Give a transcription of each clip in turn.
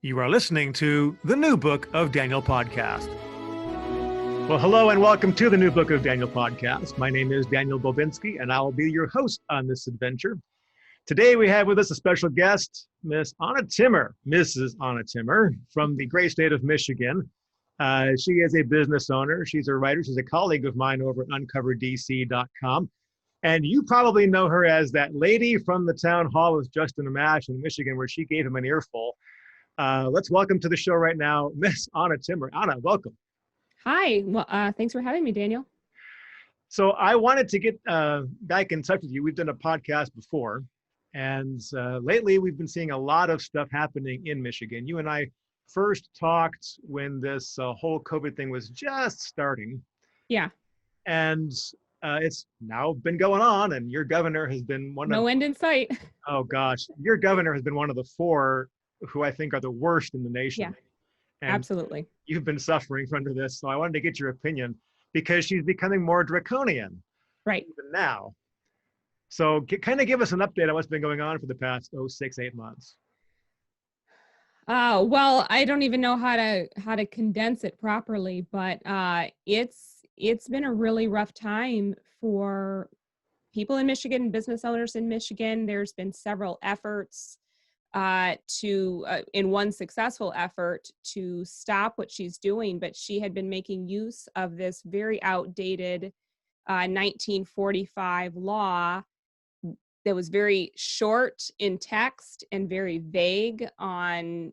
You are listening to the New Book of Daniel podcast. Well, hello and welcome to the New Book of Daniel podcast. My name is Daniel Bobinski, and I will be your host on this adventure. Today we have with us a special guest, Miss Anna Timmer, Mrs. Anna Timmer from the great state of Michigan. She is a business owner. She's a writer. She's a colleague of mine over at uncoverdc.com. And you probably know her as that lady from the town hall with Justin Amash in Michigan, where she gave him an earful. Let's welcome to the show right now, Miss Anna Timmer. Anna, welcome. Hi. Well, thanks for having me, Daniel. So I wanted to get back in touch with you. We've done a podcast before, and lately we've been seeing a lot of stuff happening in Michigan. You and I first talked when this whole COVID thing was just starting. Yeah. And it's now been going on, and your governor has been No end in sight. Oh gosh, your governor has been one of the four who I think are the worst in the nation. Yeah, and absolutely. You've been suffering under this, so I wanted to get your opinion because she's becoming more draconian. Right. Even now. So kind of give us an update on what's been going on for the past 6-8 months. Well, I don't even know how to condense it properly, but it's been a really rough time for people in Michigan, business owners in Michigan. There's been several efforts in one successful effort to stop what she's doing, but she had been making use of this very outdated 1945 law that was very short in text and very vague on,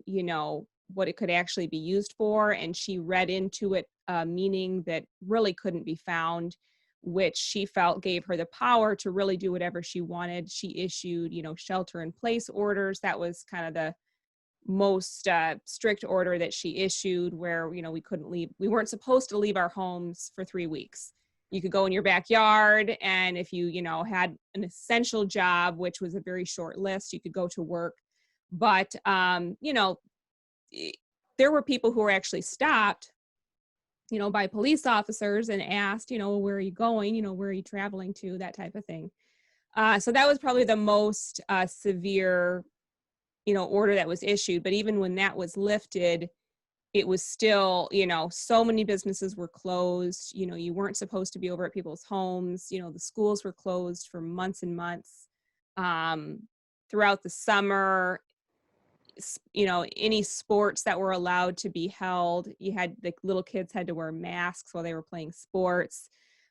what it could actually be used for. And she read into it a meaning that really couldn't be found, which she felt gave her the power to really do whatever she wanted. She issued, shelter in place orders. That was kind of the most strict order that she issued, where, we couldn't leave. We weren't supposed to leave our homes for 3 weeks. You could go in your backyard, and if you, had an essential job, which was a very short list, you could go to work. But, there were people who were actually stopped by police officers and asked, where are you going? Where are you traveling to? That type of thing. So that was probably the most severe, order that was issued. But even when that was lifted, it was still, so many businesses were closed. You weren't supposed to be over at people's homes. The schools were closed for months and months. Throughout the summer, any sports that were allowed to be held, you had the little kids had to wear masks while they were playing sports,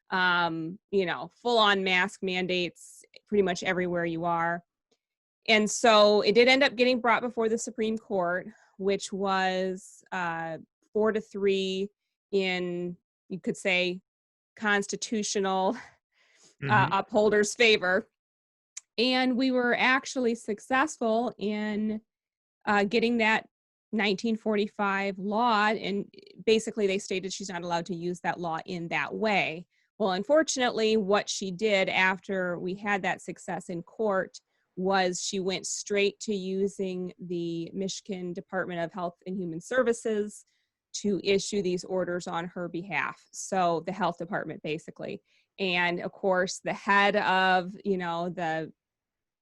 full on mask mandates pretty much everywhere you are. And so it did end up getting brought before the Supreme Court, which was 4-3 in, you could say, constitutional upholders' favor. And we were actually successful in getting that 1945 law, and basically they stated she's not allowed to use that law in that way. Well, unfortunately, what she did after we had that success in court was she went straight to using the Michigan Department of Health and Human Services to issue these orders on her behalf. So the health department, basically. And of course, the head of, the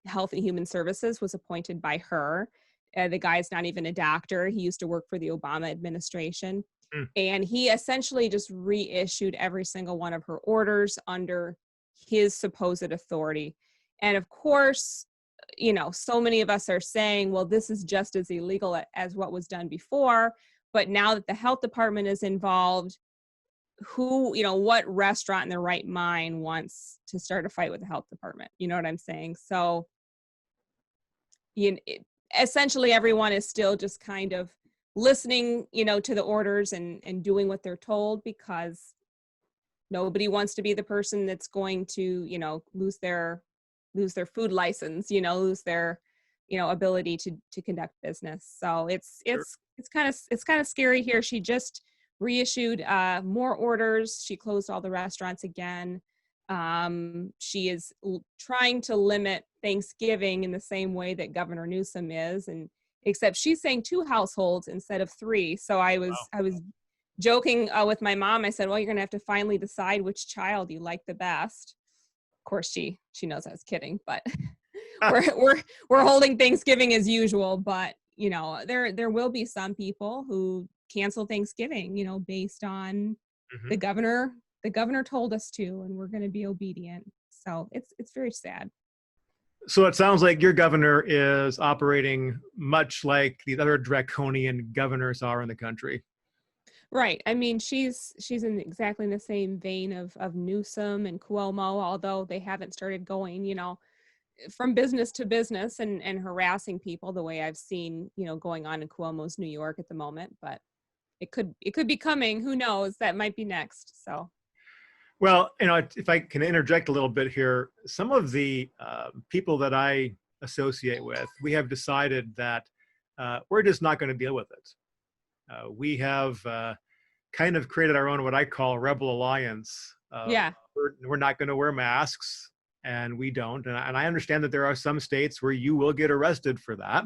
Health and Human Services was appointed by her. The guy's not even a doctor. He used to work for the Obama administration. And he essentially just reissued every single one of her orders under his supposed authority. And of course, so many of us are saying, well, this is just as illegal as what was done before. But now that the health department is involved, what restaurant in their right mind wants to start a fight with the health department? You know what I'm saying? So, essentially everyone is still just kind of listening, to the orders and doing what they're told, because nobody wants to be the person that's going to, lose their food license, lose their, ability to conduct business. So it's kind of scary here. She just reissued more orders. She closed all the restaurants again. She is trying to limit Thanksgiving in the same way that Governor Newsom is, and except she's saying 2 households instead of 3. So I was joking with my mom. I said, well, you're going to have to finally decide which child you like the best. Of course, she knows I was kidding, but we're holding Thanksgiving as usual. But there will be some people who cancel Thanksgiving, based on Mhm. the governor told us to, and we're going to be obedient. So it's very sad. So it sounds like your governor is operating much like the other draconian governors are in the country. Right. I mean, she's in exactly the same vein of Newsom and Cuomo, although they haven't started going, from business to business and harassing people the way I've seen, going on in Cuomo's New York at the moment. But it could be coming. Who knows? That might be next. So. Well, if I can interject a little bit here, some of the people that I associate with, we have decided that we're just not going to deal with it. We have kind of created our own, what I call rebel alliance. Yeah. We're not going to wear masks, and we don't. And I understand that there are some states where you will get arrested for that.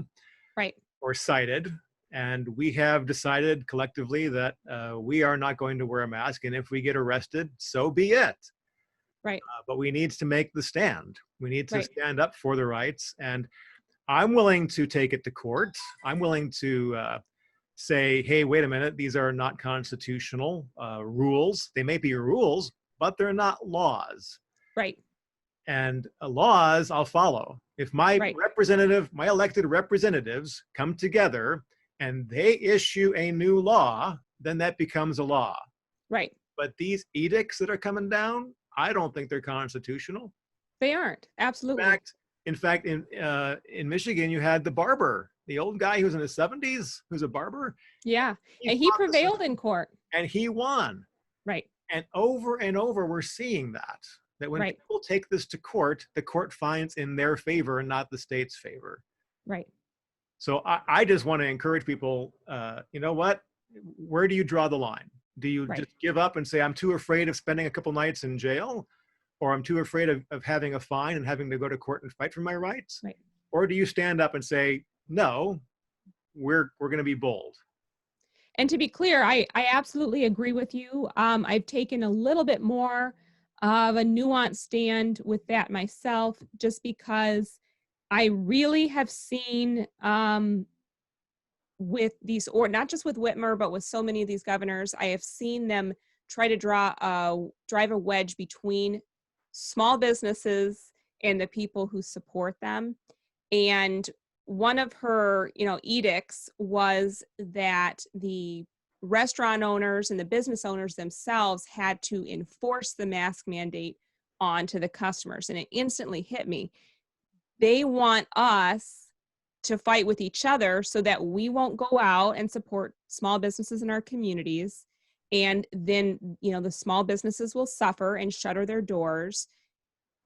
Right. Or cited. And we have decided collectively that we are not going to wear a mask. And if we get arrested, so be it. Right. But we need to make the stand. We need to Right. stand up for the rights. And I'm willing to take it to court. I'm willing to say, hey, wait a minute, these are not constitutional rules. They may be rules, but they're not laws. Right. And laws I'll follow. If my my elected representatives come together and they issue a new law, then that becomes a law. Right. But these edicts that are coming down, I don't think they're constitutional. They aren't. Absolutely. In fact, in Michigan, you had the barber, the old guy who was in his 70s, who's a barber. Yeah. And he prevailed in court. And he won. Right. And over, we're seeing that when people take this to court, the court finds in their favor and not the state's favor. Right. So I just want to encourage people, you know what? Where do you draw the line? Do you just give up and say, I'm too afraid of spending a couple nights in jail? Or I'm too afraid of having a fine and having to go to court and fight for my rights? Right. Or do you stand up and say, no, we're going to be bold? And to be clear, I absolutely agree with you. I've taken a little bit more of a nuanced stand with that myself, just because I really have seen with these, or not just with Whitmer, but with so many of these governors, I have seen them try to drive a wedge between small businesses and the people who support them. And one of her, edicts was that the restaurant owners and the business owners themselves had to enforce the mask mandate onto the customers. And it instantly hit me. They want us to fight with each other so that we won't go out and support small businesses in our communities. And then, the small businesses will suffer and shutter their doors.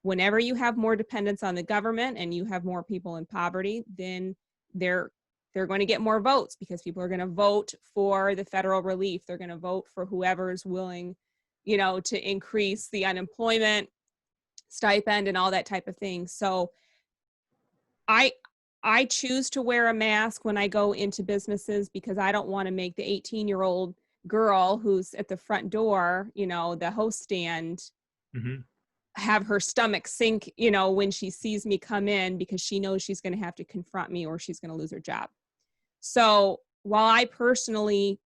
Whenever you have more dependence on the government and you have more people in poverty, then they're going to get more votes because people are going to vote for the federal relief. They're going to vote for whoever is willing, to increase the unemployment stipend and all that type of thing. So I choose to wear a mask when I go into businesses because I don't want to make the 18-year-old girl who's at the front door, the host stand, have her stomach sink, when she sees me come in, because she knows she's going to have to confront me or she's going to lose her job. So while I personally,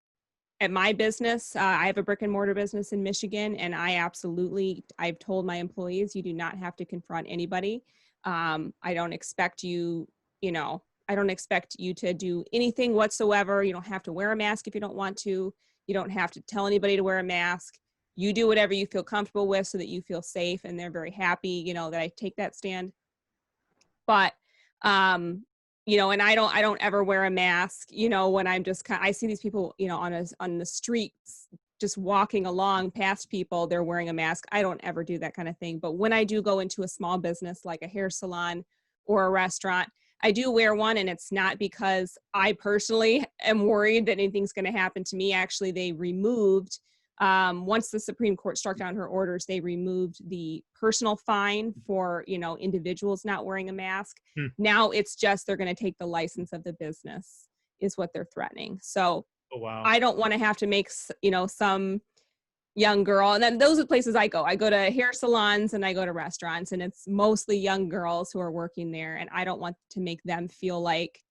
at my business, I have a brick and mortar business in Michigan, and I've told my employees, you do not have to confront anybody. I don't expect you, I don't expect you to do anything whatsoever. You don't have to wear a mask if you don't want to. You don't have to tell anybody to wear a mask. You do whatever you feel comfortable with so that you feel safe, and they're very happy, that I take that stand. But, and I don't ever wear a mask, when I'm just I see these people, on the streets, just walking along past people, they're wearing a mask. I don't ever do that kind of thing. But when I do go into a small business like a hair salon or a restaurant, I do wear one, and it's not because I personally am worried that anything's going to happen to me. Actually, they removed, once the Supreme Court struck down her orders, they removed the personal fine for, individuals not wearing a mask. Now it's just they're going to take the license of the business is what they're threatening. So I don't want to have to make, some young girl. And then those are the places I go. I go to hair salons and I go to restaurants, and it's mostly young girls who are working there. And I don't want to make them feel like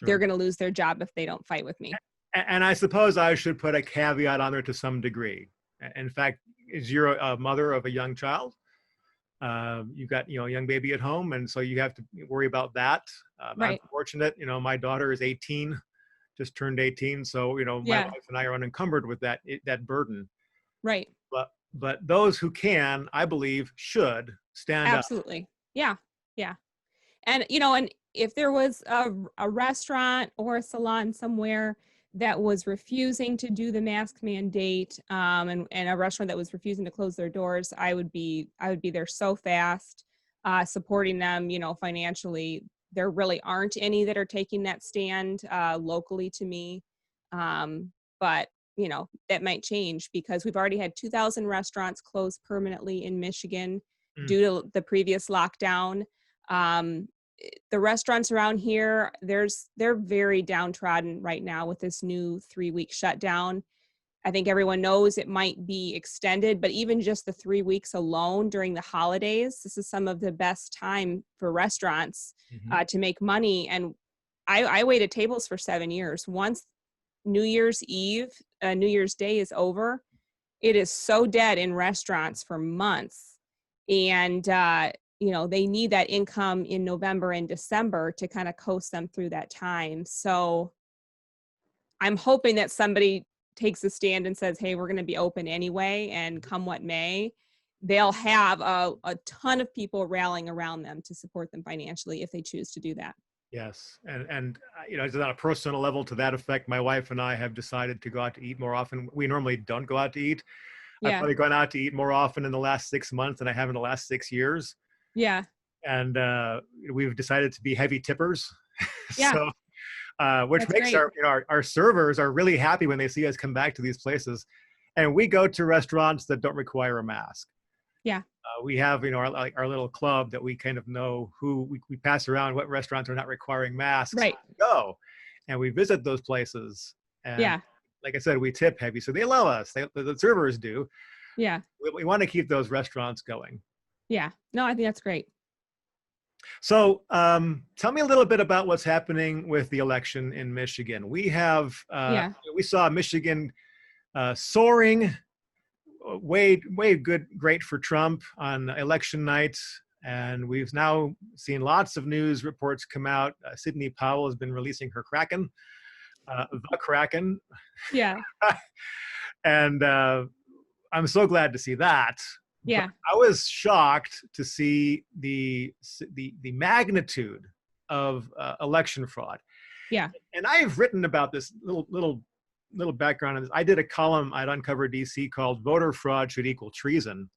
they're Sure. going to lose their job if they don't fight with me. And I suppose I should put a caveat on there to some degree. In fact, is you're a mother of a young child, you've got, a young baby at home, and so you have to worry about that. I'm Right. fortunate, my daughter is 18, just turned 18, so my Yeah. wife and I are unencumbered with that burden. Right. But those who can, I believe, should stand up. Absolutely. Yeah. Yeah. And, and if there was a restaurant or a salon somewhere that was refusing to do the mask mandate, and a restaurant that was refusing to close their doors, I would be there so fast, supporting them, financially. There really aren't any that are taking that stand locally to me. But, that might change because we've already had 2,000 restaurants close permanently in Michigan Mm. due to the previous lockdown. The restaurants around here, they're very downtrodden right now with this new 3-week shutdown. I think everyone knows it might be extended, but even just the 3 weeks alone during the holidays, this is some of the best time for restaurants Mhm. to make money. And I waited tables for 7 years. Once New Year's Eve, New Year's Day is over, it is so dead in restaurants for months. And, they need that income in November and December to kind of coast them through that time. So I'm hoping that somebody takes a stand and says, hey, we're going to be open anyway, and come what may, they'll have a ton of people rallying around them to support them financially if they choose to do that. Yes, and it's on a personal level to that effect. My wife and I have decided to go out to eat more often. We normally don't go out to eat. I've Yeah. probably gone out to eat more often in the last 6 months than I have in the last 6 years. Yeah. And we've decided to be heavy tippers. Yeah. So, which That's makes great. our servers are really happy when they see us come back to these places. And we go to restaurants that don't require a mask. Yeah. We have, our little club that we kind of know who we pass around what restaurants are not requiring masks. Right. Go, and we visit those places. And Yeah. like I said, we tip heavy, so they allow us. The servers do. Yeah. We want to keep those restaurants going. Yeah. No, I think that's great. So tell me a little bit about what's happening with the election in Michigan. We have, Yeah. we saw Michigan soaring, way great for Trump on election night. And we've now seen lots of news reports come out. Sidney Powell has been releasing her Kraken, the Kraken. Yeah. And I'm so glad to see that. Yeah. But I was shocked to see the magnitude of election fraud. Yeah. And I've written about this little background on this. I did a column at Uncover DC called "Voter Fraud Should Equal Treason."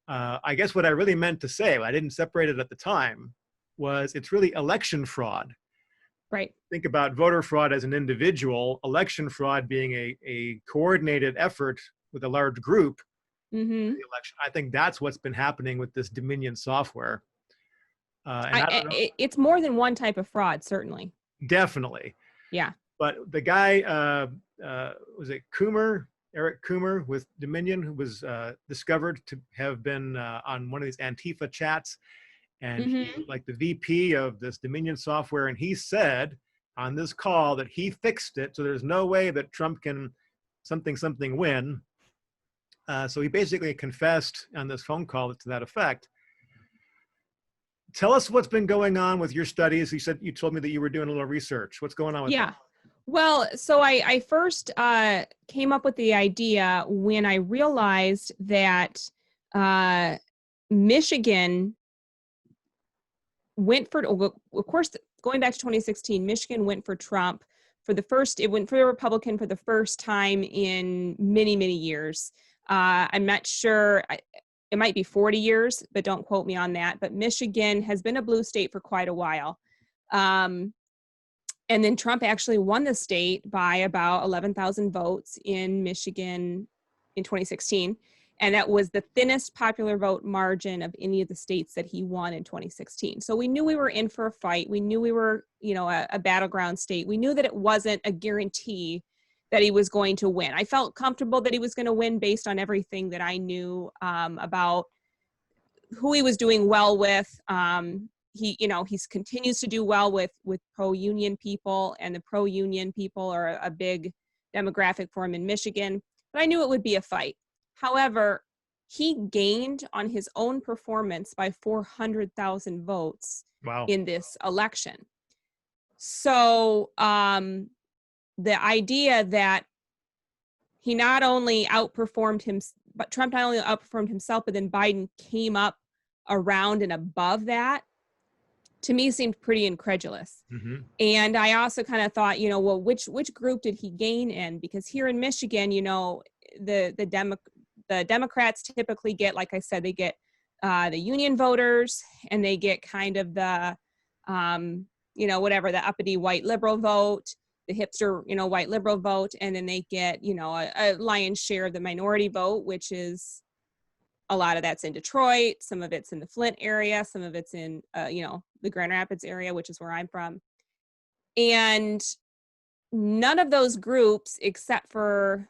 I guess what I really meant to say, I didn't separate it at the time, was it's really election fraud. Right. Think about voter fraud as an individual, election fraud being a coordinated effort with a large group. Mm-hmm. The election. I think that's what's been happening with this Dominion software. And I don't know, It's more than one type of fraud, certainly. definitely. Yeah. But the guy, was it Eric Coomer with Dominion, who was discovered to have been on one of these Antifa chats, and he was like the VP of this Dominion software, and he said on this call that he fixed it, so there's no way that Trump can something win. So he basically confessed on this phone call to that effect. Tell us what's been going on with your studies. You told me that you were doing a little research. What's going on with that? Well, so I first came up with the idea when I realized that Michigan went for, of course, going back to 2016, Michigan went for Trump it went for the Republican for the first time in many, many years. I'm not sure, it might be 40 years, but don't quote me on that. But Michigan has been a blue state for quite a while. And then Trump actually won the state by about 11,000 votes in Michigan in 2016. And that was the thinnest popular vote margin of any of the states that he won in 2016. So we knew we were in for a fight. We knew we were, a battleground state. We knew that it wasn't a guarantee that he was going to win. I felt comfortable that he was going to win based on everything that I knew about who he was doing well with. he, he's continues to do well with pro-union people, and the pro-union people are a big demographic for him in Michigan. But I knew it would be a fight. However, he gained on his own performance by 400,000 votes Wow. in this election. So the idea that he not only outperformed him, but Trump not only outperformed himself, but then Biden came up around and above that, to me seemed pretty incredulous. Mm-hmm. And I also kind of thought, well, which group did he gain in? Because here in Michigan, the Democrats typically get, like I said, they get the union voters, and they get kind of the, whatever, the uppity white liberal vote, the hipster, white liberal vote, and then they get, a lion's share of the minority vote, which is a lot of that's in Detroit, some of it's in the Flint area, some of it's in, the Grand Rapids area, which is where I'm from. And none of those groups, except for,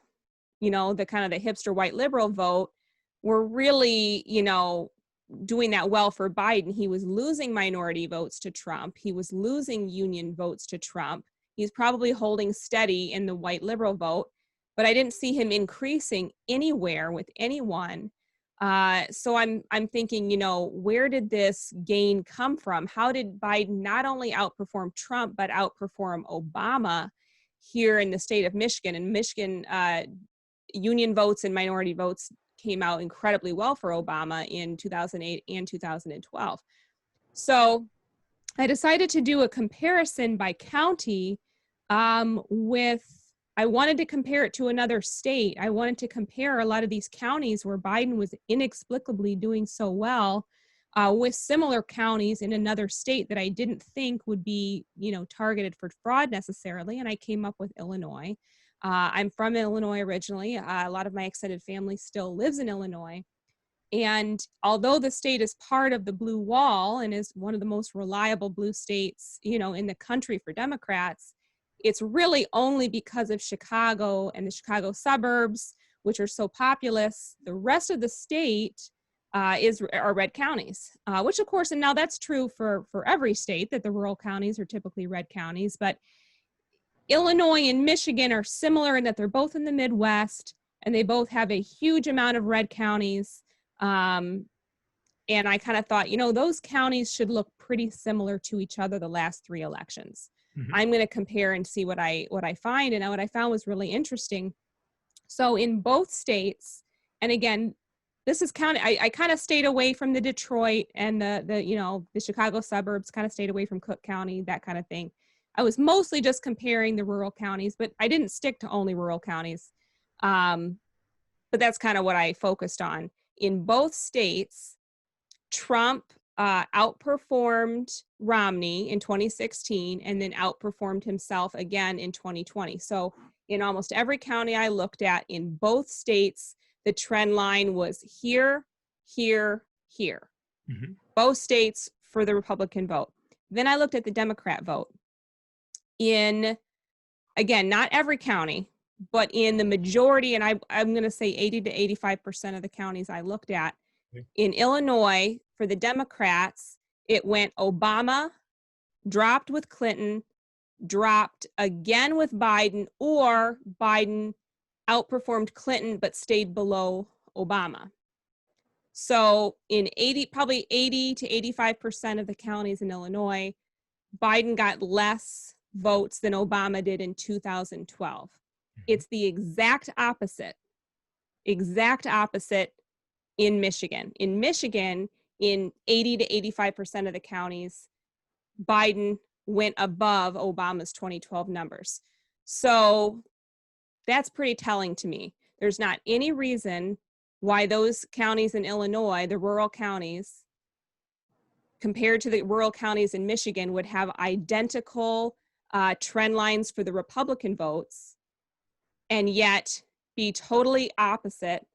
the kind of the hipster white liberal vote, were really, doing that well for Biden. He was losing minority votes to Trump. He was losing union votes to Trump. He's probably holding steady in the white liberal vote, but I didn't see him increasing anywhere with anyone. So I'm thinking, where did this gain come from? How did Biden not only outperform Trump, but outperform Obama here in the state of Michigan? And Michigan, union votes and minority votes came out incredibly well for Obama in 2008 and 2012. So I decided to do a comparison by county I wanted to compare it to another state. I wanted to compare a lot of these counties where Biden was inexplicably doing so well with similar counties in another state that I didn't think would be, targeted for fraud necessarily. And I came up with Illinois. I'm from Illinois originally. A lot of my extended family still lives in Illinois. And although the state is part of the blue wall and is one of the most reliable blue states, in the country for Democrats, it's really only because of Chicago and the Chicago suburbs, which are so populous. The rest of the state are red counties, which of course, and now that's true for every state, that the rural counties are typically red counties. But Illinois and Michigan are similar in that they're both in the Midwest, and they both have a huge amount of red counties. And I kind of thought, those counties should look pretty similar to each other the last 3 elections. Mm-hmm. I'm going to compare and see what I find. And what I found was really interesting. So in both states, and again, this is county, I kind of stayed away from the Detroit and the Chicago suburbs, kind of stayed away from Cook County, that kind of thing. I was mostly just comparing the rural counties, but I didn't stick to only rural counties. But that's kind of what I focused on. In both states, Trump outperformed Romney in 2016 and then outperformed himself again in 2020. So in almost every county I looked at in both states, the trend line was here, here, here. Mm-hmm. Both states for the Republican vote. Then I looked at the Democrat vote. In, again, not every county, but in the majority, and I'm going to say 80 to 85% of the counties I looked at, in Illinois, for the Democrats, it went Obama, dropped with Clinton, dropped again with Biden, or Biden outperformed Clinton but stayed below Obama. So in probably 80 to 85% of the counties in Illinois, Biden got less votes than Obama did in 2012. It's the exact opposite in Michigan. In Michigan, in 80 to 85% of the counties, Biden went above Obama's 2012 numbers. So that's pretty telling to me. There's not any reason why those counties in Illinois, the rural counties, compared to the rural counties in Michigan, would have identical trend lines for the Republican votes, and yet be totally opposite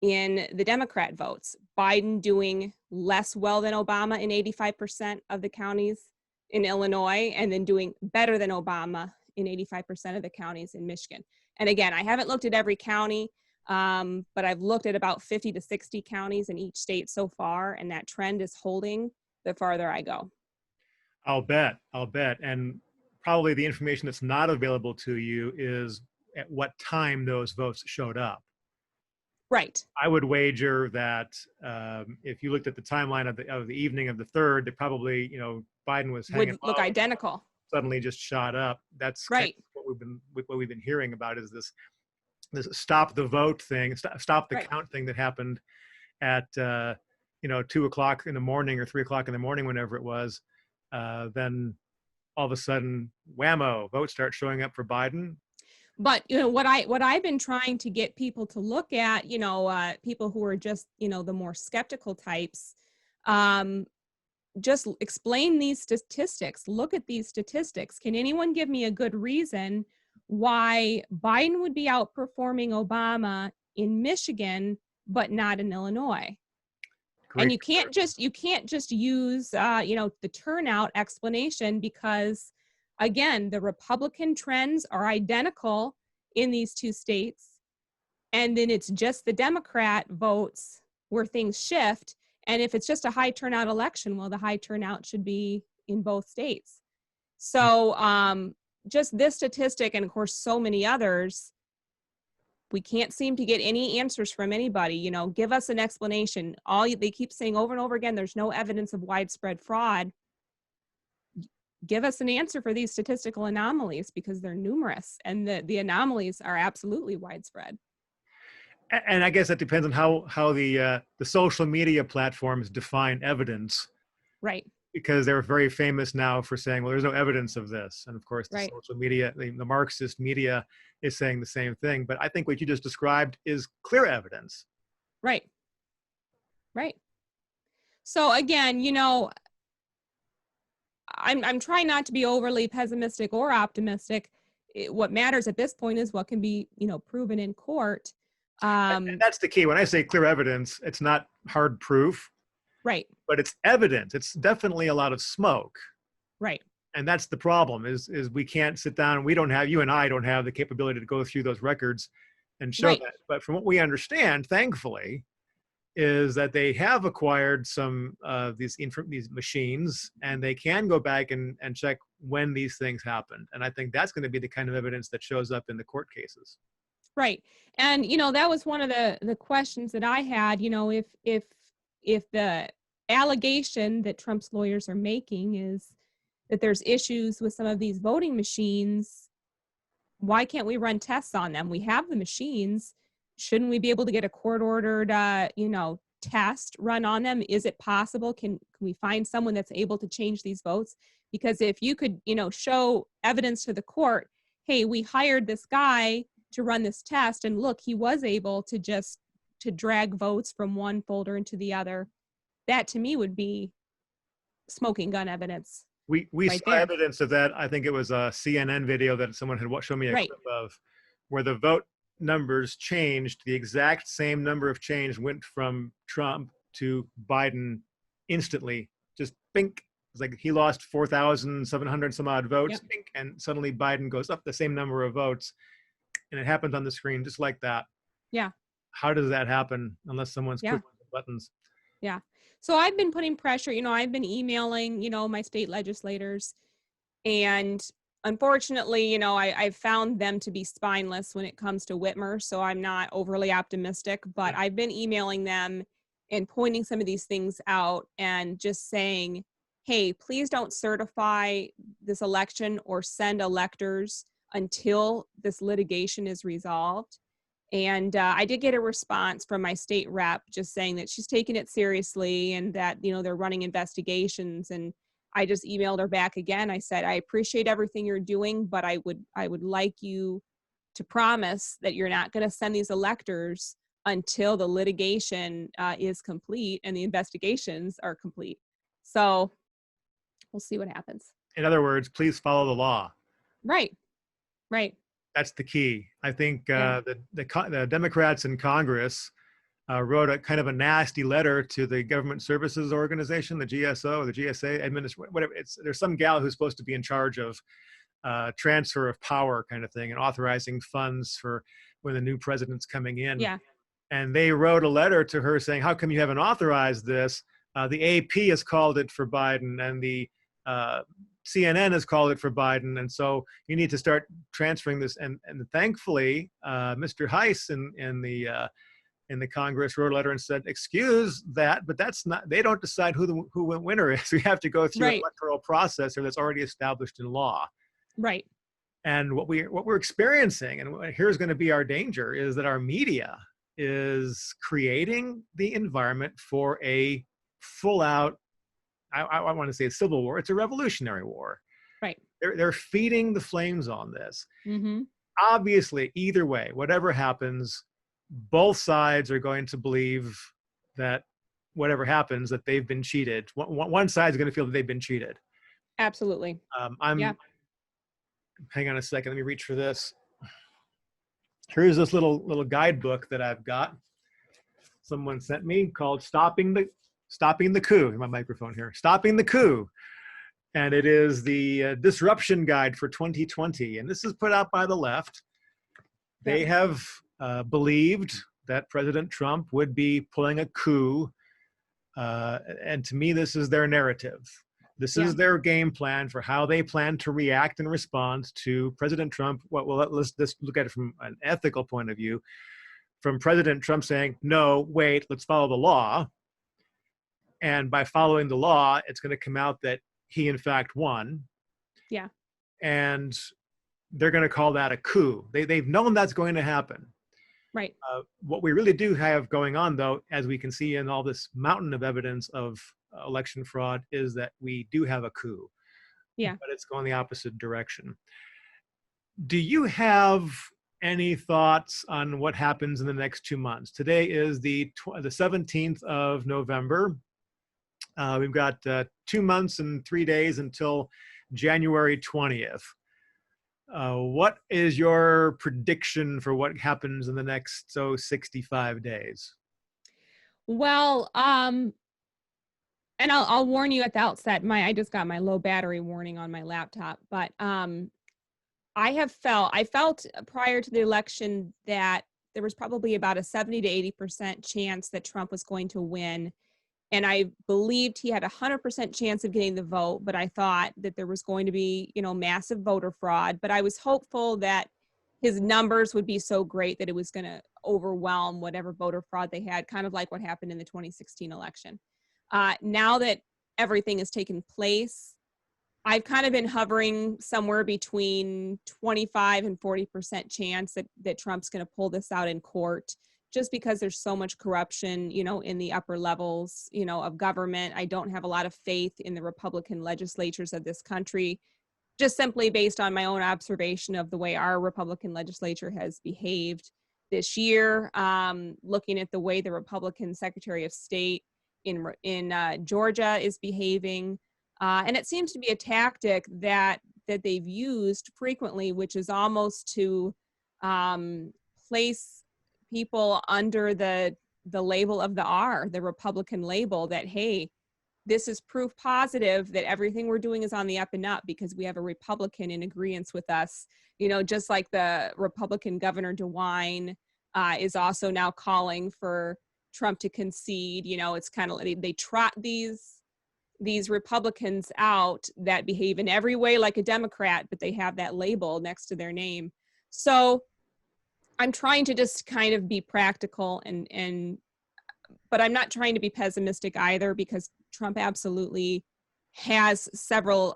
in the Democrat votes. Biden doing less well than Obama in 85% of the counties in Illinois, and then doing better than Obama in 85% of the counties in Michigan. And again, I haven't looked at every county, but I've looked at about 50 to 60 counties in each state so far, and that trend is holding the farther I go. I'll bet. I'll bet. And probably the information that's not available to you is at what time those votes showed up. Right. I would wager that if you looked at the timeline of the evening of the 3rd, that probably, Biden was hanging Would look low, identical. suddenly just shot up. That's kind Right. of what we've been hearing about is this stop the vote thing, stop the Right. count thing that happened at 2 o'clock in the morning or 3 o'clock in the morning, whenever it was. Then all of a sudden, whammo, votes start showing up for Biden. But what I've been trying to get people to look at, people who are just the more skeptical types, just explain these statistics. Look at these statistics. Can anyone give me a good reason why Biden would be outperforming Obama in Michigan but not in Illinois? And you can't just use the turnout explanation, because again, the Republican trends are identical in these two states, and then it's just the Democrat votes where things shift. And if it's just a high turnout election, well, the high turnout should be in both states. So just this statistic, and of course so many others, we can't seem to get any answers from anybody. Give us an explanation. They keep saying over and over again, there's no evidence of widespread fraud. Give us an answer for these statistical anomalies, because they're numerous, and the anomalies are absolutely widespread. And I guess that depends on how the social media platforms define evidence. Right. Because they're very famous now for saying, well, there's no evidence of this. And of course, the social media, the Marxist media is saying the same thing. But I think what you just described is clear evidence. Right. Right. So again, I'm trying not to be overly pessimistic or optimistic. What matters at this point is what can be, proven in court. And that's the key. When I say clear evidence, it's not hard proof. Right. But it's evidence. It's definitely a lot of smoke. Right. And that's the problem is we can't sit down. You and I don't have the capability to go through those records and show that. But from what we understand, thankfully, is that they have acquired some of these machines, and they can go back and check when these things happened. And I think that's going to be the kind of evidence that shows up in the court cases. Right. And, that was one of the questions that I had, if the allegation that Trump's lawyers are making is that there's issues with some of these voting machines, why can't we run tests on them? We have the machines. Shouldn't we be able to get a court-ordered, test run on them? Is it possible? Can we find someone that's able to change these votes? Because if you could, show evidence to the court, hey, we hired this guy to run this test, and look, he was able to drag votes from one folder into the other, that to me would be smoking gun evidence. We right saw there. Evidence of that. I think it was a CNN video that someone had shown me a clip of, where the vote numbers changed. The exact same number of change went from Trump to Biden instantly. Just bink. It's like he lost 4,700 some odd votes, bink, and suddenly Biden goes up the same number of votes, and it happens on the screen just like that. Yeah. How does that happen unless someone's clicking the buttons? Yeah. So I've been putting pressure, I've been emailing, my state legislators, and unfortunately, I've found them to be spineless when it comes to Whitmer. So I'm not overly optimistic, but I've been emailing them and pointing some of these things out and just saying, hey, please don't certify this election or send electors until this litigation is resolved. And I did get a response from my state rep just saying that she's taking it seriously and that, they're running investigations. And I just emailed her back again. I said, I appreciate everything you're doing, but I would like you to promise that you're not going to send these electors until the litigation is complete and the investigations are complete. So we'll see what happens. In other words, please follow the law. Right. That's the key. I think the Democrats in Congress wrote a kind of a nasty letter to the Government Services Organization, the GSO, or the GSA, whatever. There's some gal who's supposed to be in charge of transfer of power kind of thing and authorizing funds for when the new president's coming in. Yeah. And they wrote a letter to her saying, how come you haven't authorized this? The AP has called it for Biden, and the CNN has called it for Biden, and so you need to start transferring this. And thankfully, Mr. Heiss in the Congress wrote a letter and said, "Excuse that, but that's not. They don't decide who the winner is. We have to go through an Right. electoral process that's already established in law." Right. And what we're experiencing, and here's going to be our danger, is that our media is creating the environment for a full-out, I want to say a civil war. It's a revolutionary war. Right. They're feeding the flames on this. Mm-hmm. Obviously, either way, whatever happens, both sides are going to believe that whatever happens, that they've been cheated. One side's going to feel that they've been cheated. Absolutely. Yeah. Hang on a second. Let me reach for this. Here's this little guidebook that I've got. Someone sent me called "Stopping the Coup." My microphone here. "Stopping the Coup," and it is the disruption guide for 2020. And this is put out by the left. They have believed that President Trump would be pulling a coup, and to me, this is their narrative. This is their game plan for how they plan to react and respond to President Trump. Well, let's look at it from an ethical point of view. From President Trump saying, "No, wait, let's follow the law." And by following the law, it's going to come out that he, in fact, won. Yeah. And they're going to call that a coup. They've known that's going to happen. Right. What we really do have going on, though, as we can see in all this mountain of evidence of election fraud, is that we do have a coup. Yeah. But it's going the opposite direction. Do you have any thoughts on what happens in the next 2 months? Today is the 17th of November. We've got 2 months and 3 days until January 20th. What is your prediction for what happens in the next 65 days? Well, and I'll warn you at the outset, I just got my low battery warning on my laptop, but I felt prior to the election that there was probably about a 70 to 80% chance that Trump was going to win. And I believed he had a 100% chance of getting the vote, but I thought that there was going to be, massive voter fraud. But I was hopeful that his numbers would be so great that it was going to overwhelm whatever voter fraud they had, kind of like what happened in the 2016 election. Now that everything has taken place, I've kind of been hovering somewhere between 25 and 40% chance that Trump's going to pull this out in court, just because there's so much corruption, in the upper levels, of government. I don't have a lot of faith in the Republican legislatures of this country, just simply based on my own observation of the way our Republican legislature has behaved this year, looking at the way the Republican Secretary of State in Georgia is behaving. And it seems to be a tactic that they've used frequently, which is almost to place people under the label of the R, the Republican label, that, hey, this is proof positive that everything we're doing is on the up and up because we have a Republican in agreement with us. Just like the Republican Governor DeWine is also now calling for Trump to concede. It's kind of, they trot these Republicans out that behave in every way like a Democrat, but they have that label next to their name. So I'm trying to just kind of be practical but I'm not trying to be pessimistic either, because Trump absolutely has several,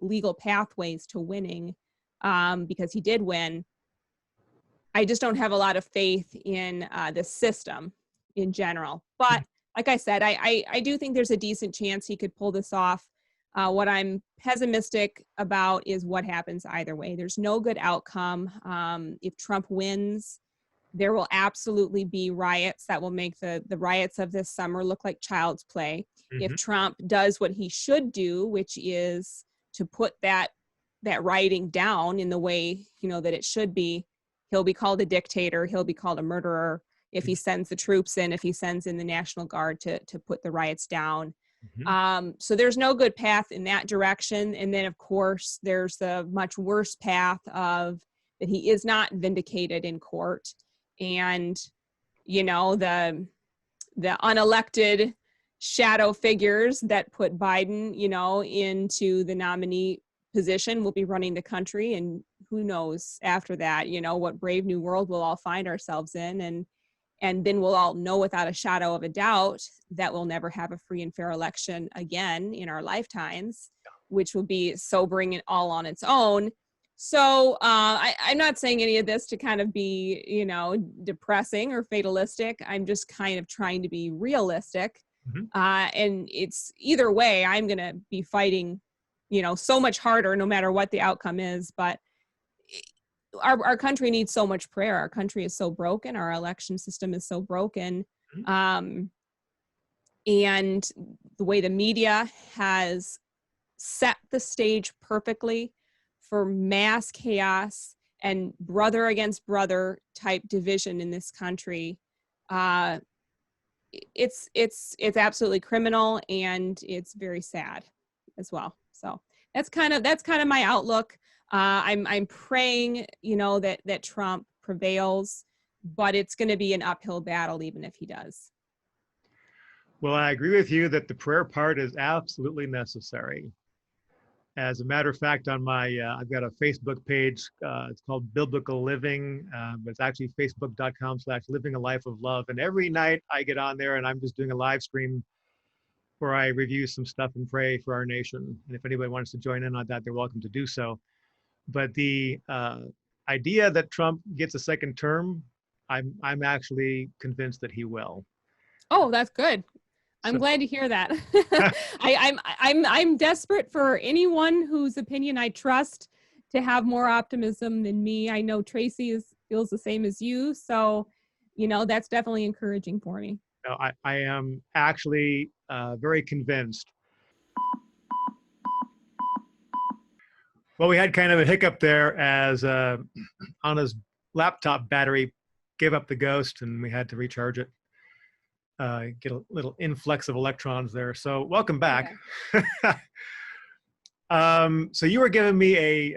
legal pathways to winning, because he did win. I just don't have a lot of faith in the system in general. But like I said, I do think there's a decent chance he could pull this off. What I'm pessimistic about is what happens either way. There's no good outcome. If Trump wins, there will absolutely be riots that will make the riots of this summer look like child's play. Mm-hmm. If Trump does what he should do, which is to put that rioting down in the way, that it should be, he'll be called a dictator. He'll be called a murderer if he sends the troops in, if he sends in the National Guard to put the riots down. Mm-hmm. So there's no good path in that direction. And then, of course, there's the much worse path of that he is not vindicated in court. And, the unelected, shadow figures that put Biden, into the nominee position will be running the country. And who knows after that, what brave new world we'll all find ourselves in. And then we'll all know without a shadow of a doubt that we'll never have a free and fair election again in our lifetimes, which will be sobering and all on its own. So I'm not saying any of this to kind of be, depressing or fatalistic. I'm just kind of trying to be realistic. And it's either way, I'm going to be fighting, so much harder no matter what the outcome is. But our country needs so much prayer. Our country is so broken. Our election system is so broken. And the way the media has set the stage perfectly for mass chaos and brother against brother type division in this country, it's absolutely criminal, and it's very sad as well. So that's kind of my outlook. I'm praying, that Trump prevails, but it's going to be an uphill battle even if he does. Well, I agree with you that the prayer part is absolutely necessary. As a matter of fact, on my, I've got a Facebook page. It's called Biblical Living, but it's actually facebook.com/living a life of love. And every night I get on there and I'm just doing a live stream where I review some stuff and pray for our nation. And if anybody wants to join in on that, they're welcome to do so. But the idea that Trump gets a second term, I'm actually convinced that he will. Oh, that's good. I'm glad to hear that. I'm desperate for anyone whose opinion I trust to have more optimism than me. I know Tracy feels the same as you, so that's definitely encouraging for me. No, I am actually very convinced. Well, we had kind of a hiccup there as Anna's laptop battery gave up the ghost, and we had to recharge it. Get a little influx of electrons there. So welcome back. Okay. So you were giving me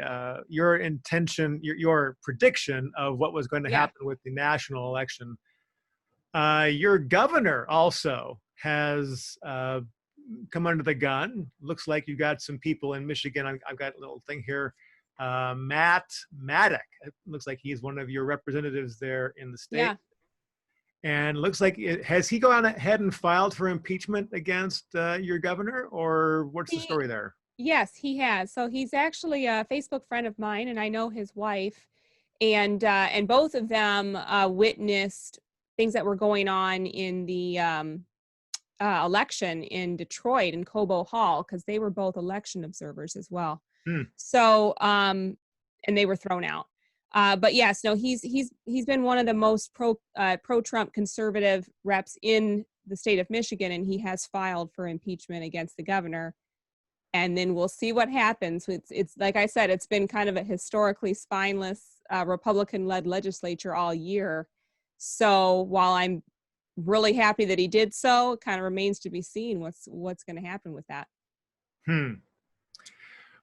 your intention, your prediction of what was going to happen with the national election. Your governor also has come under the gun. Looks like you got some people in Michigan. I've got a little thing here. Matt Maddock. It looks like he's one of your representatives there in the state. Yeah. And looks like has he gone ahead and filed for impeachment against your governor, or what's the story there? Yes, he has. So he's actually a Facebook friend of mine, and I know his wife, and both of them witnessed things that were going on in the election in Detroit in Cobo Hall, because they were both election observers as well. So and they were thrown out. But yes, no, he's been one of the most pro-Trump conservative reps in the state of Michigan, and he has filed for impeachment against the governor. And then we'll see what happens. It's like I said, it's been kind of a historically spineless Republican-led legislature all year. So while I'm really happy that he did so, it kind of remains to be seen what's going to happen with that.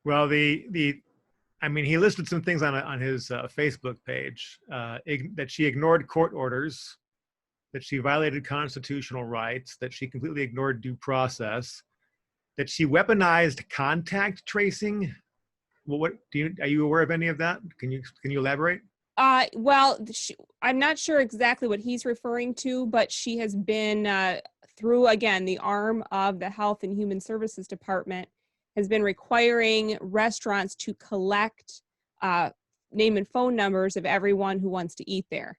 Well, he listed some things on his Facebook page, that she ignored court orders, that she violated constitutional rights, that she completely ignored due process, that she weaponized contact tracing. Well, are you aware of any of that? Can you elaborate? Well, I'm not sure exactly what he's referring to, but she has been through, again, the arm of the Health and Human Services Department, has been requiring restaurants to collect name and phone numbers of everyone who wants to eat there.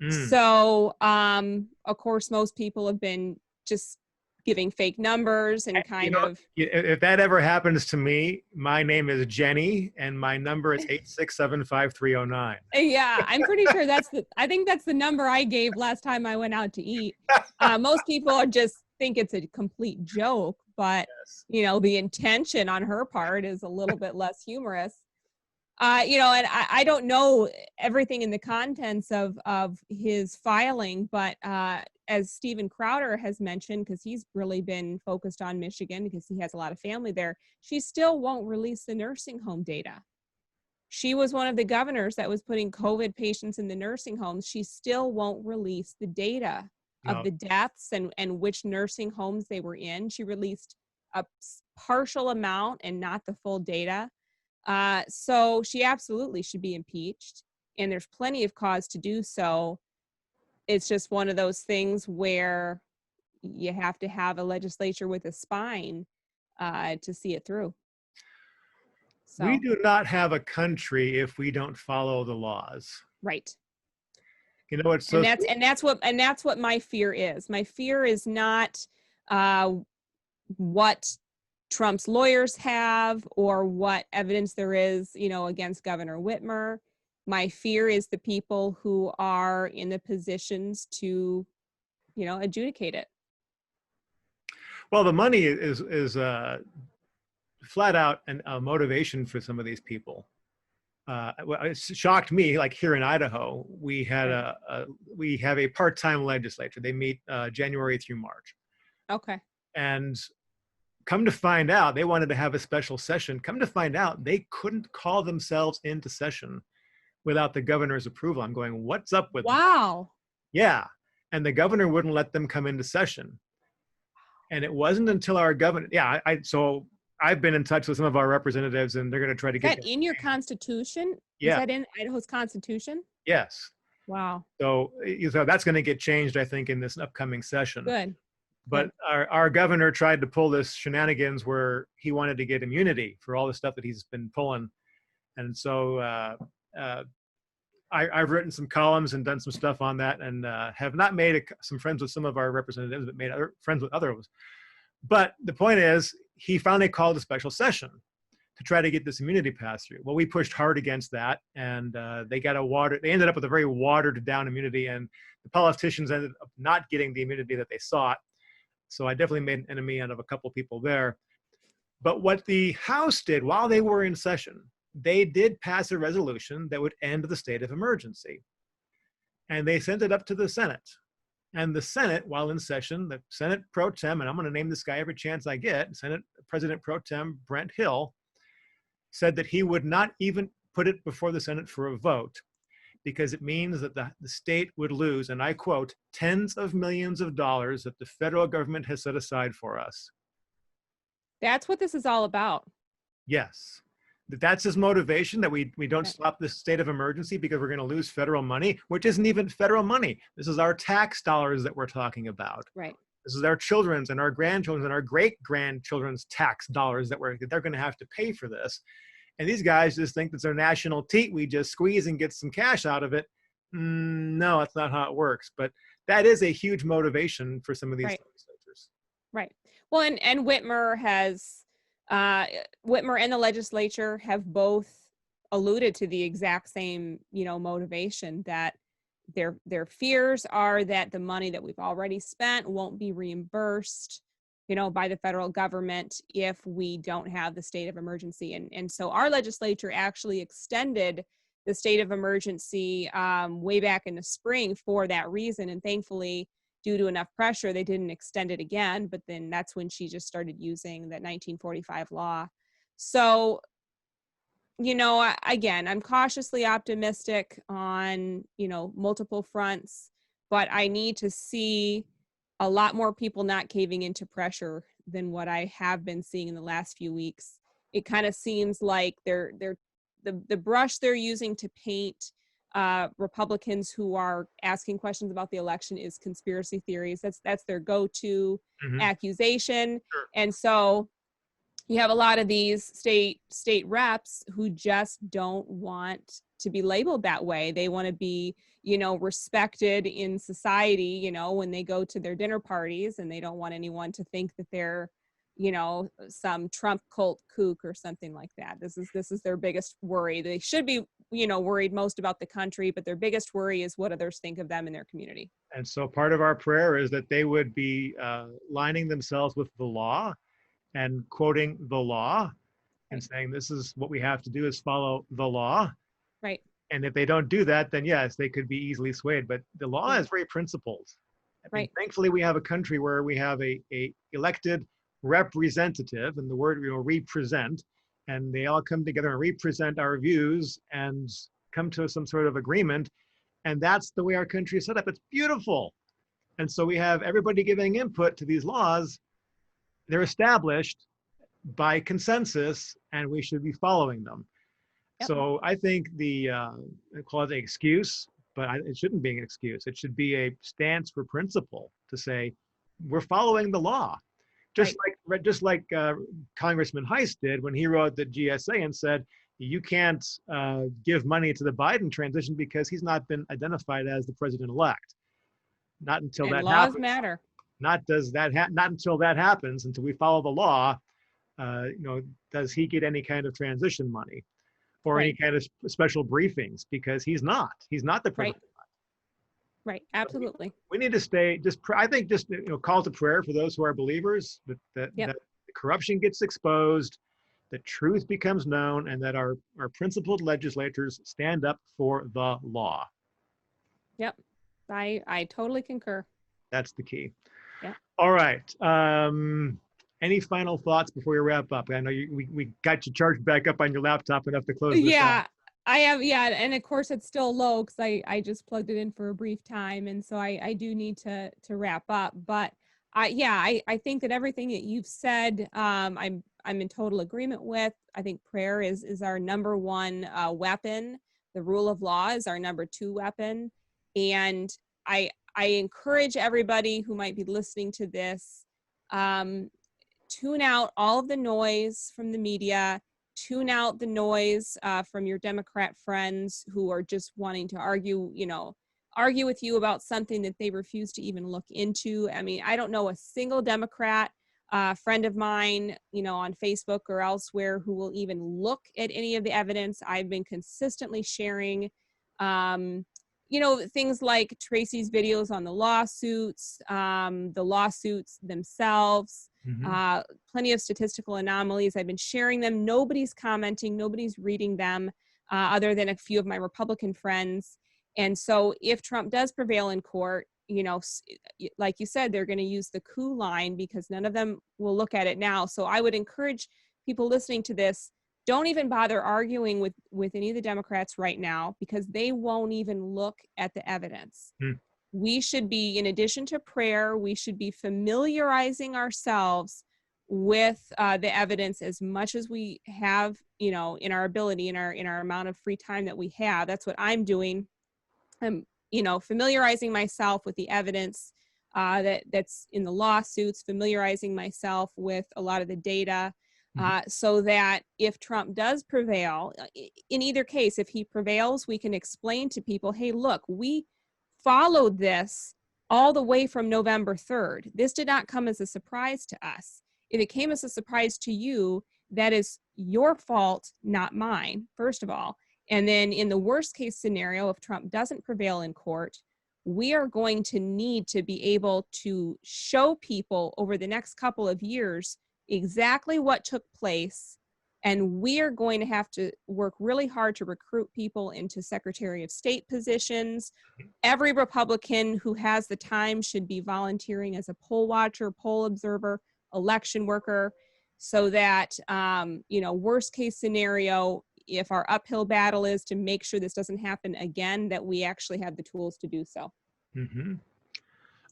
So, of course, most people have been just giving fake numbers and if that ever happens to me, my name is Jenny and my number is 867-5309. Yeah, I'm pretty sure I think that's the number I gave last time I went out to eat. Most people just think it's a complete joke, but the intention on her part is a little bit less humorous. And I don't know everything in the contents of his filing, but as Steven Crowder has mentioned, because he's really been focused on Michigan because he has a lot of family there, she still won't release the nursing home data. She was one of the governors that was putting COVID patients in the nursing homes. She still won't release the data of No. the deaths and which nursing homes they were in. She released a partial amount and not the full data. So she absolutely should be impeached, and there's plenty of cause to do so. It's just one of those things where you have to have a legislature with a spine to see it through. We So, do not have a country if we don't follow the laws. right. You know, it's so And that's what my fear is. My fear is not what Trump's lawyers have or what evidence there is, against Governor Whitmer. My fear is the people who are in the positions to, adjudicate it. well, the money is flat out a motivation for some of these people. It shocked me, like here in Idaho, we had we have a part-time legislature. They meet January through March. Okay. And come to find out, they wanted to have a special session. Come to find out, they couldn't call themselves into session without the governor's approval. I'm going, what's up with them? Wow. Yeah. And the governor wouldn't let them come into session. And it wasn't until our governor, so I've been in touch with some of our representatives, and they're going to try to Is get that in your constitution? Yeah. Is that in Idaho's constitution? Yes. Wow. So that's going to get changed, I think, in this upcoming session. Good. But our governor tried to pull this shenanigans where he wanted to get immunity for all the stuff that he's been pulling. And so I've written some columns and done some stuff on that, and have not made some friends with some of our representatives, but made other friends with others. But the point is, he finally called a special session to try to get this immunity passed through. Well, we pushed hard against that, and they ended up with a very watered down immunity, and the politicians ended up not getting the immunity that they sought. So I definitely made an enemy out of a couple people there. But what the House did while they were in session, they did pass a resolution that would end the state of emergency. And they sent it up to the Senate. And the Senate, while in session, the Senate Pro Tem, and I'm going to name this guy every chance I get, Senate President Pro Tem Brent Hill, said that he would not even put it before the Senate for a vote, because it means that the state would lose, and I quote, tens of millions of dollars that the federal government has set aside for us. That's what this is all about. Yes. That's his motivation, that we don't stop this state of emergency because we're going to lose federal money, which isn't even federal money. This is our tax dollars that we're talking about. Right. This is our children's and our grandchildren's and our great-grandchildren's tax dollars that they're going to have to pay for this. And these guys just think it's our national teat. We just squeeze and get some cash out of it. No, that's not how it works. But that is a huge motivation for some of these legislatures. Right. Well, and Whitmer and the legislature have both alluded to the exact same, motivation, that their fears are that the money that we've already spent won't be reimbursed, by the federal government if we don't have the state of emergency. And so our legislature actually extended the state of emergency way back in the spring for that reason. And thankfully, due to enough pressure, they didn't extend it again. But then that's when she just started using that 1945 law. So, again, I'm cautiously optimistic on, multiple fronts, but I need to see a lot more people not caving into pressure than what I have been seeing in the last few weeks. It kind of seems like the brush they're using to paint Republicans who are asking questions about the election is conspiracy theories. That's their go-to accusation. Sure. And so you have a lot of these state reps who just don't want to be labeled that way. They want to be, respected in society, when they go to their dinner parties, and they don't want anyone to think that they're, some Trump cult kook or something like that. This is their biggest worry. They should be, worried most about the country, but their biggest worry is what others think of them in their community. And so part of our prayer is that they would be lining themselves with the law and quoting the law and saying, this is what we have to do, is follow the law. Right. And if they don't do that, then yes, they could be easily swayed. But the law is very principled. Right. Thankfully, we have a country where we have a elected representative, and the word represent, and they all come together and represent our views and come to some sort of agreement. And that's the way our country is set up. It's beautiful. And so we have everybody giving input to these laws. They're established by consensus, and we should be following them. Yep. So I think I call it an excuse, but it shouldn't be an excuse. It should be a stance for principle to say, we're following the law. Just like Congressman Heist did when he wrote the GSA and said, you can't give money to the Biden transition because he's not been identified as the president-elect. Not until And that laws happens. matter. Not until that happens, until we follow the law, does he get any kind of transition money or any kind of special briefings? Because he's not the president. Right. Absolutely. We need to stay I think call to prayer for those who are believers, that the corruption gets exposed, that truth becomes known, and that our principled legislators stand up for the law. Yep. I totally concur. That's the key. Yeah. All right. Any final thoughts before we wrap up? I know we got you charged back up on your laptop enough to close this out. I have, and of course it's still low because I just plugged it in for a brief time, and so I do need to wrap up. But I think that everything that you've said, I'm in total agreement with. I think prayer is our number one weapon. The rule of law is our number two weapon, and I encourage everybody who might be listening to this, tune out all of the noise from the media. Tune out the noise from your Democrat friends who are just wanting to argue with you about something that they refuse to even look into. I mean, I don't know a single Democrat friend of mine, on Facebook or elsewhere who will even look at any of the evidence. I've been consistently sharing, things like Tracy's videos on the lawsuits themselves. Mm-hmm. Plenty of statistical anomalies. I've been sharing them. Nobody's commenting. Nobody's reading them other than a few of my Republican friends. And so if Trump does prevail in court, like you said, they're going to use the coup line because none of them will look at it now. So I would encourage people listening to this, don't even bother arguing with any of the Democrats right now because they won't even look at the evidence. We should be, in addition to prayer, we should be familiarizing ourselves with the evidence as much as we have, in our ability, in our amount of free time that we have. That's what I'm doing. I'm, familiarizing myself with the evidence that's in the lawsuits, familiarizing myself with a lot of the data, so that if Trump does prevail, in either case, if he prevails, we can explain to people, hey, look, we followed this all the way from November 3rd. This did not come as a surprise to us. If it came as a surprise to you, that is your fault, not mine, first of all. And then in the worst case scenario, if Trump doesn't prevail in court, we are going to need to be able to show people over the next couple of years exactly what took place. And we are going to have to work really hard to recruit people into Secretary of State positions. Every Republican who has the time should be volunteering as a poll watcher, poll observer, election worker, so that, worst case scenario, if our uphill battle is to make sure this doesn't happen again, that we actually have the tools to do so. Mm-hmm.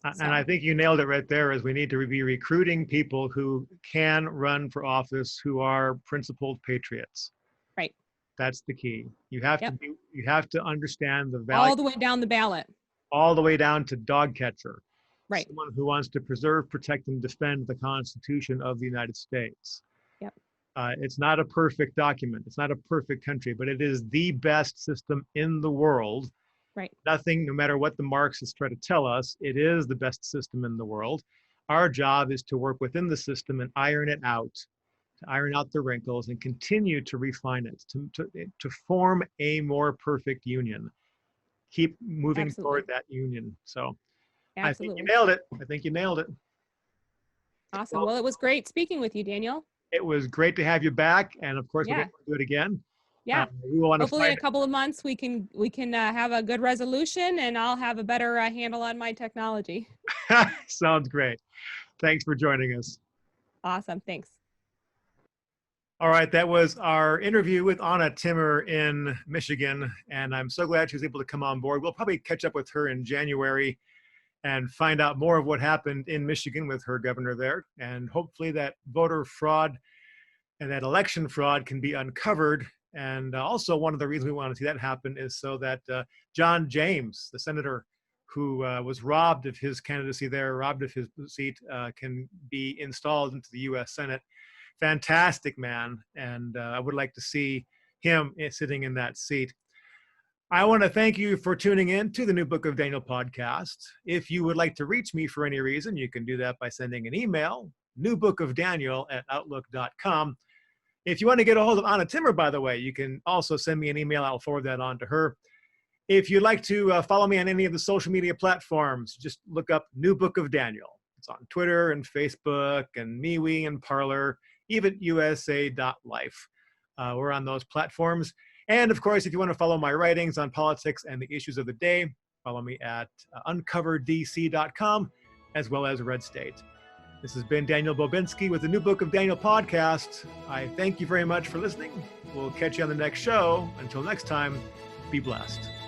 And I think you nailed it right there, is we need to be recruiting people who can run for office, who are principled patriots. Right. That's the key. You have to understand the value. All the way down the ballot. All the way down to dog catcher. Right. Someone who wants to preserve, protect, and defend the Constitution of the United States. Yep. It's not a perfect document. It's not a perfect country, but it is the best system in the world. Right. Nothing, no matter what the Marxists try to tell us, it is the best system in the world. Our job is to work within the system and iron it out, to iron out the wrinkles and continue to refine it, to form a more perfect union. Keep moving toward that union. So I think you nailed it. Awesome. Well, it was great speaking with you, Daniel. It was great to have you back. And of course, we're going to do it again. Yeah. We will hopefully in a couple of months we can have a good resolution, and I'll have a better handle on my technology. Sounds great. Thanks for joining us. Awesome. Thanks. All right. That was our interview with Anna Timmer in Michigan. And I'm so glad she was able to come on board. We'll probably catch up with her in January and find out more of what happened in Michigan with her governor there. And hopefully that voter fraud and that election fraud can be uncovered. And also one of the reasons we want to see that happen is so that John James, the senator who was robbed of his candidacy there, robbed of his seat, can be installed into the U.S. Senate. Fantastic man. And I would like to see him sitting in that seat. I want to thank you for tuning in to the New Book of Daniel podcast. If you would like to reach me for any reason, you can do that by sending an email, newbookofdaniel@outlook.com. If you want to get a hold of Anna Timmer, by the way, you can also send me an email. I'll forward that on to her. If you'd like to follow me on any of the social media platforms, just look up New Book of Daniel. It's on Twitter and Facebook and MeWe and Parler, even USA.life. We're on those platforms. And of course, if you want to follow my writings on politics and the issues of the day, follow me at uncoverdc.com as well as Red State. This has been Daniel Bobinski with the New Book of Daniel podcast. I thank you very much for listening. We'll catch you on the next show. Until next time, be blessed.